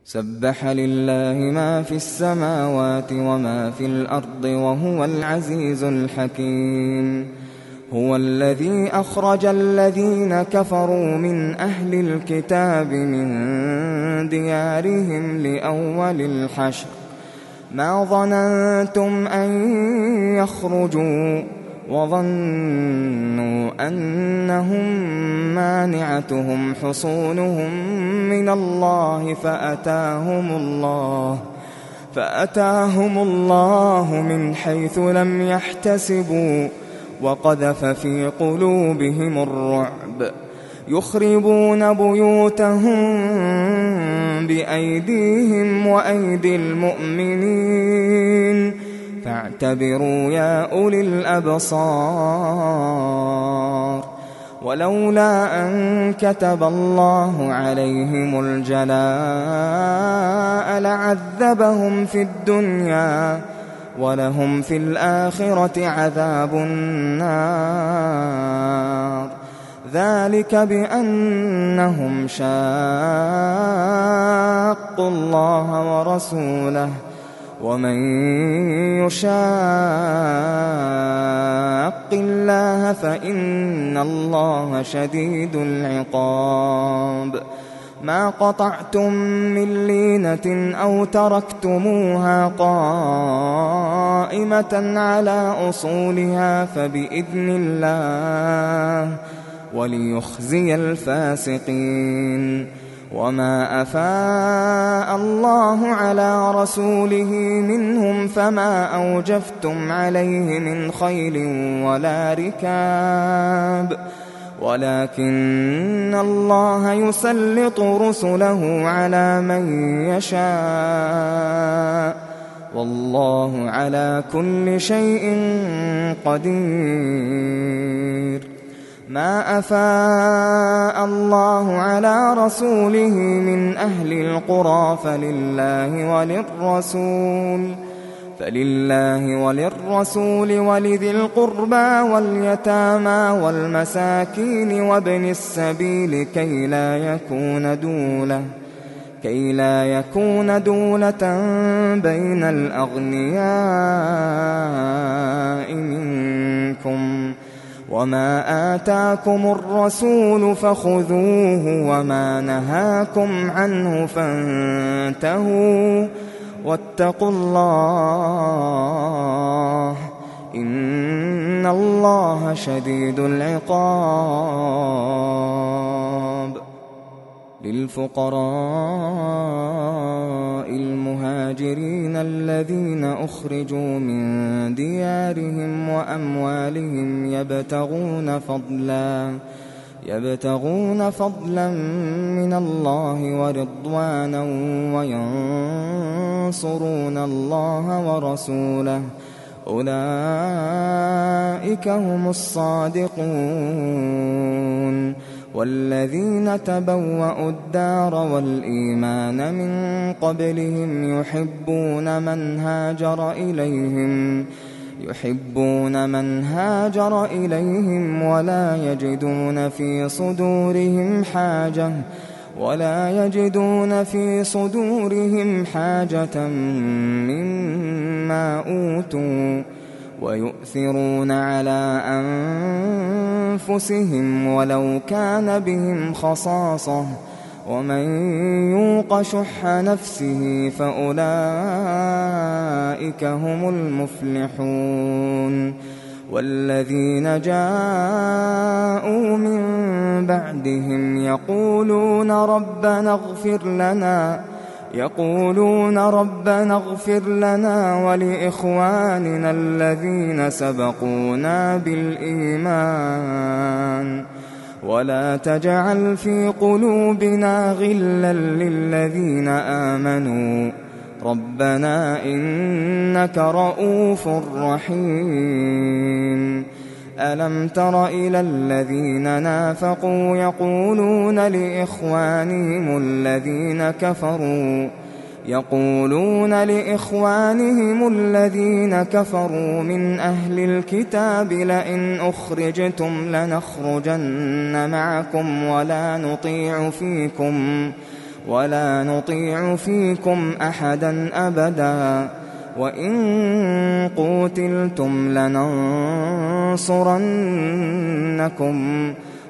سبح لله ما في السماوات وما في الأرض وهو العزيز الحكيم. هو الذي أخرج الذين كفروا من أهل الكتاب من ديارهم لأول الحشر ما ظننتم أن يخرجوا وظنوا أنهم مانعتهم حصونهم من الله فأتاهم الله من حيث لم يحتسبوا وقذف في قلوبهم الرعب يخربون بيوتهم بأيديهم وأيدي المؤمنين فاعتبروا يا أولي الأبصار. ولولا أن كتب الله عليهم الجلاء لعذبهم في الدنيا ولهم في الآخرة عذاب النار ذلك بأنهم شاقوا الله ورسوله ومن يشاق الله فإن الله شديد العقاب. ما قطعتم من لينة أو تركتموها قائمة على أصولها فبإذن الله وليخزي الفاسقين. وما أفاء الله على رسوله منهم فما أوجفتم عليه من خيل ولا ركاب ولكن الله يسلط رسله على من يشاء والله على كل شيء قدير. ما أفاء الله على رسوله من أهل القرى فلله وللرسول ولذي القربى واليتامى والمساكين وابن السبيل كي لا يكون دولة بين الأغنياء منكم. وما آتاكم الرسول فخذوه وما نهاكم عنه فانتهوا واتقوا الله إن الله شديد العقاب. للفقراء المهاجرين الذين أخرجوا من ديارهم وأموالهم يبتغون فضلا من الله ورضوانا وينصرون الله ورسوله أولئك هم الصادقون. والذين تبوأوا الدار والإيمان من قبلهم يحبون من هاجر إليهم ولا يجدون في صدورهم حاجة مما أوتوا ويؤثرون على أنفسهم ولو كان بهم خصاصة ومن يوق شح نفسه فأولئك هم المفلحون. والذين جاءوا من بعدهم يقولون ربنا اغفر لنا ولإخواننا الذين سبقونا بالإيمان ولا تجعل في قلوبنا غلا للذين آمنوا ربنا إنك رؤوف رحيم. ألم تر إلى الذين نافقوا يقولون لإخوانهم الذين كفروا من أهل الكتاب لئن أخرجتم لنخرجن معكم ولا نطيع فيكم أحدا أبدا وإن قوتلتم لننصرنكم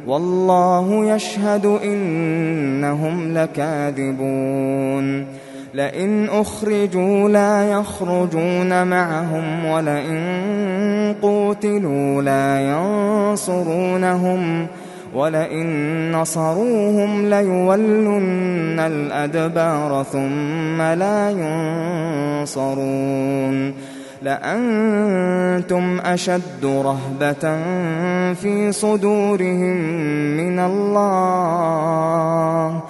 والله يشهد إنهم لكاذبون لئن أخرجوا لا يخرجون معهم ولئن قوتلوا لا ينصرونهم ولئن نصروهم ليولن الأدبار ثم لا ينصرون لأنتم أشد رهبة في صدورهم من الله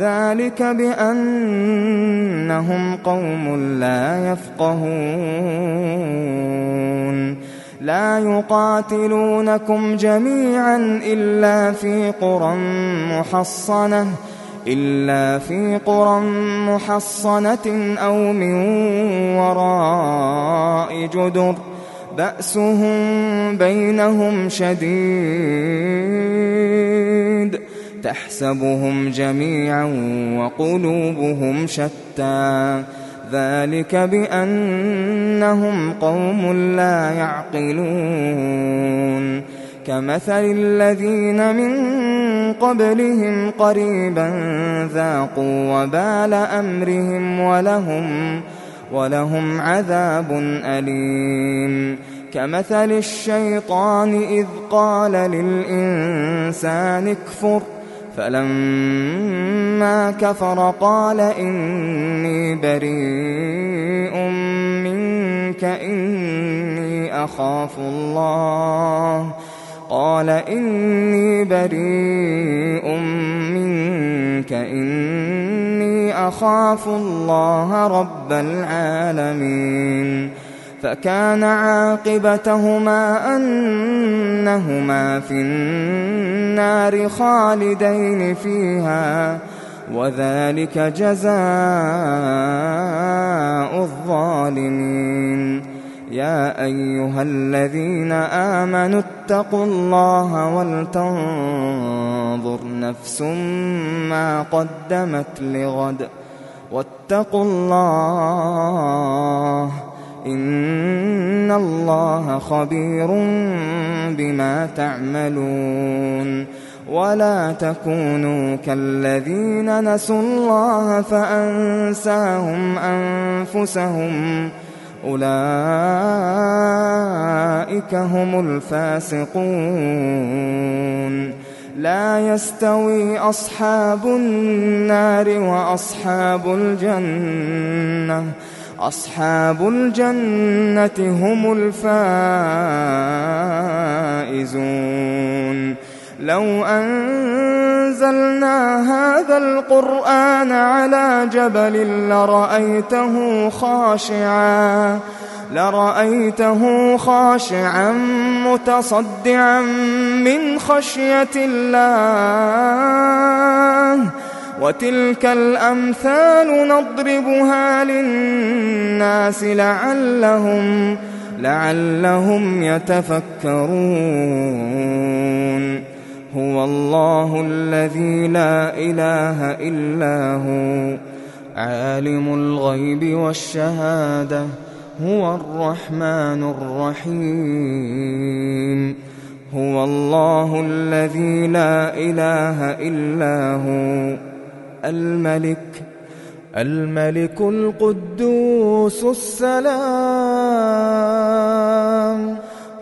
ذلك بأنهم قوم لا يفقهون لا يقاتلونكم جميعا إلا في قرى محصنة أو من وراء جدر بأسهم بينهم شديد تحسبهم جميعا وقلوبهم شتى ذلك بأنهم قوم لا يعقلون كمثل الذين من قبلهم قريبا ذاقوا وبال أمرهم ولهم عذاب أليم كمثل الشيطان إذ قال للإنسان اكفر فلما كفر قال إني بريء منك إني أخاف الله رب العالمين فكان عاقبتهما أنهما في النار خالدين فيها وذلك جزاء الظالمين يا أيها الذين آمنوا اتقوا الله ولتنظر نفس ما قدمت لغد واتقوا الله إن الله خبير بما تعملون ولا تكونوا كالذين نسوا الله فأنساهم أنفسهم أولئك هم الفاسقون لا يستوي أصحاب النار أصحاب الجنة هم الفائزون لو أنزلنا هذا القرآن على جبل لرأيته خاشعا متصدعا من خشية الله وتلك الأمثال نضربها للناس لعلهم يتفكرون هو الله الذي لا إله إلا هو عالم الغيب والشهادة هو الرحمن الرحيم هو الله الذي لا إله إلا هو الملك القدوس السلام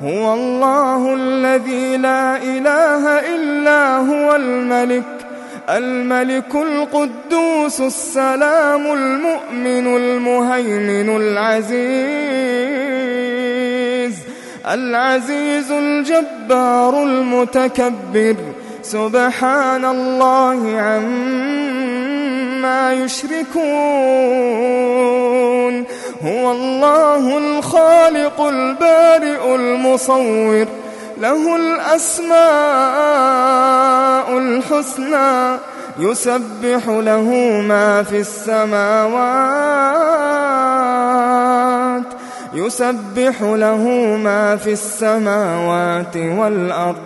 هو الله الذي لا إله إلا هو الملك القدوس السلام المؤمن المهيمن العزيز الجبار المتكبر سبحان الله عما يشركون هو الله الخالق البارئ المصور له الأسماء الحسنى يسبح له ما في السماوات والأرض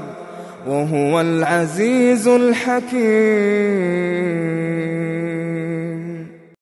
وهو العزيز الحكيم.